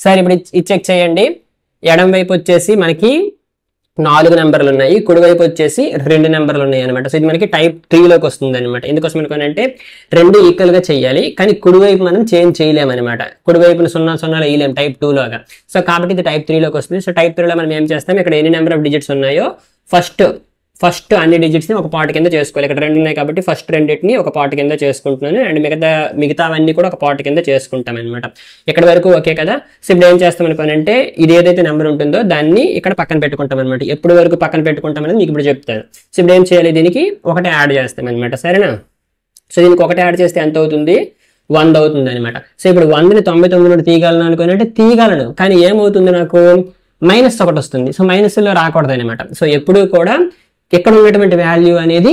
సరే ఇప్పుడు ఇది చెక్ చేయండి. ఎడం వైపు వచ్చేసి మనకి 4 నెంబర్లు ఉన్నాయి, కుడివైపు వచ్చేసి 2 నెంబర్లు ఉన్నాయి అనమాట. సో ఇది మనకి టైప్ 3లోకి వస్తుంది అనమాట. ఎందుకోసం అనుకోనంటే 2 ఈక్వల్ గా చేయాలి, కానీ కుడివైపు మనం చేంజ్ చేయలేము అనమాట. కుడివైపున 0 0 వేయలేము టైప్ 2 లోగా. సో కాబట్టి ఇది టైప్ 3లోకి వస్తుంది. సో టైప్ 3లో మనం ఏం చేస్తాం, ఇక్కడ ఎన్ని నెంబర్ ఆఫ్ డిజిట్స్ ఉన్నాయో ఫస్ట్ అన్ని డిజిట్స్ ని ఒక పార్ట్ కింద చేసుకోవాలి. ఇక్కడ 2 ఉన్నాయి కాబట్టి ఫస్ట్ రెండింటిని ఒక పార్ట్ కింద చేసుకుంటున్నాను, అండ్ మిగతావన్నీ కూడా ఒక పార్ట్ కింద చేసుకుంటాం అనమాట. ఇక్కడ వరకు ఓకే కదా. సో ఇప్పుడు ఏం చేస్తాం అనుకోనంటే ఇది ఏదైతే నెంబర్ ఉంటుందో దాన్ని ఇక్కడ పక్కన పెట్టుకుంటాం అనమాట. ఎప్పుడు వరకు పక్కన పెట్టుకుంటాం అనేది మీకు ఇప్పుడు చెప్తాను. సో ఇప్పుడు ఏం చేయాలి, దీనికి ఒకటి యాడ్ చేస్తాం అనమాట. సరేనా. సో దీనికి ఒకటి యాడ్ చేస్తే ఎంత అవుతుంది, 100 అవుతుంది అనమాట. సో ఇప్పుడు 100ని 99 నుండి తీయగలను అనుకోనంటే తీయగలను, కానీ ఏమవుతుంది నాకు -1 వస్తుంది. సో మైనస్లో రాకూడదు అనమాట. సో ఎప్పుడు కూడా ఇక్కడ ఉన్నటువంటి వాల్యూ అనేది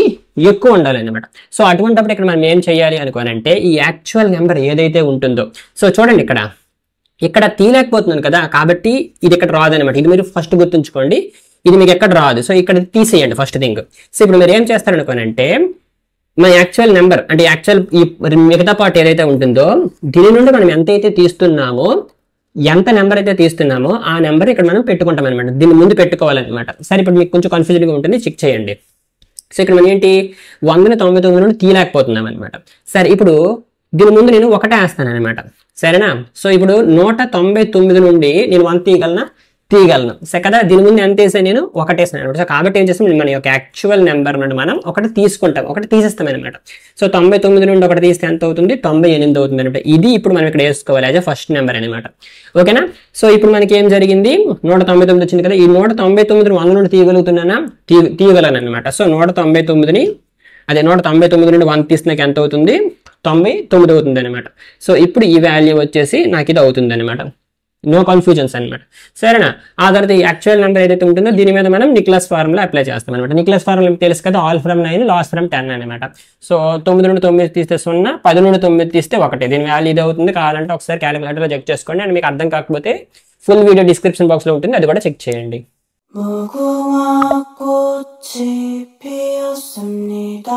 ఎక్కువ ఉండాలి అనమాట. సో అటువంటిప్పుడు ఇక్కడ మనం ఏం చేయాలి అనుకోనంటే ఈ యాక్చువల్ నెంబర్ ఏదైతే ఉంటుందో, సో చూడండి ఇక్కడ తీయలేకపోతున్నాను కదా, కాబట్టి ఇది ఇక్కడ రాదు అనమాట. ఇది మీరు ఫస్ట్ గుర్తుంచుకోండి, ఇది మీకు ఎక్కడ రాదు. సో ఇక్కడ తీసేయండి ఫస్ట్ థింగ్. సో ఇప్పుడు మీరు ఏం చేస్తారనుకోనంటే మన యాక్చువల్ నెంబర్ అంటే యాక్చువల్ ఈ మిగతా పార్ట్ ఏదైతే ఉంటుందో దీని నుండి మనం ఎంతైతే తీస్తున్నామో, ఎంత నెంబర్ అయితే తీస్తున్నామో ఆ నెంబర్ ఇక్కడ మనం పెట్టుకుంటాం అనమాట. దీన్ని ముందు పెట్టుకోవాలన్నమాట. సరే ఇప్పుడు మీకు కొంచెం కన్ఫ్యూజన్గా ఉంటుంది, చెక్ చేయండి. సో ఇక్కడ మనం ఏంటి 100ని 99 నుండి తీయలేకపోతున్నాం అనమాట. సరే ఇప్పుడు దీని ముందు నేను ఒకటే వేస్తాను అనమాట. సరేనా. సో ఇప్పుడు 199 నుండి నేను 100 తీయగలను. సో కదా, దీని ముందు ఎంత వేసాను, నేను ఒకటి వేసాను అనమాట. సో కాబట్టి ఏం చేస్తాం, మన యొక్క యాక్చువల్ నెంబర్ నుండి మనం ఒకటి తీసుకుంటాం, ఒకటి తీసేస్తాం అనమాట. సో 99 నుండి ఒకటి తీస్తే ఎంత అవుతుంది, 98 అవుతుంది అనమాట. ఇది ఇప్పుడు మనం ఇక్కడ వేసుకోవాలి యాజ్ ఫస్ట్ నెంబర్ అనమాట. ఓకేనా. సో ఇప్పుడు మనకి ఏం జరిగింది, 199 వచ్చింది కదా. ఈ 199ని 100 నుండి తీయగలను అనమాట. సో 199 నుండి 100 తీస్తే నాకు ఎంత అవుతుంది, 99 అవుతుంది అనమాట. సో ఇప్పుడు ఈ వాల్యూ వచ్చేసి నాకు ఇది అవుతుంది అనమాట. నో కన్ఫ్యూజన్స్ అనమాట. సరేనా. ఆ తర్వాత ఈ యాక్చువల్ నెంబర్ ఏదైతే ఉంటుందో దీని మీద మనం నిక్లెస్ ఫార్ములా అప్లై చేస్తాం అనమాట. నిక్లెస్ ఫార్ములా తెలుసు కదా, ఆల్ ఫ్రమ్ 9 లాస్ ఫ్రమ్ 10 అనమాట. సో 9 నుండి 9 తీస్తే 0, 10 నుండి 9 తీస్తే 1. దీని వాల్యూ ఇది అవుతుంది. కావాలంటే ఒకసారి క్యాలిక్యులేటర్లో చెక్ చేసుకోండి, అండ్ మీకు అర్థం కాకపోతే ఫుల్ వీడియో డిస్క్రిప్షన్ బాక్స్లో ఉంటుంది, అది కూడా చెక్ చేయండి. 무궁화 꽃이 피었습니다.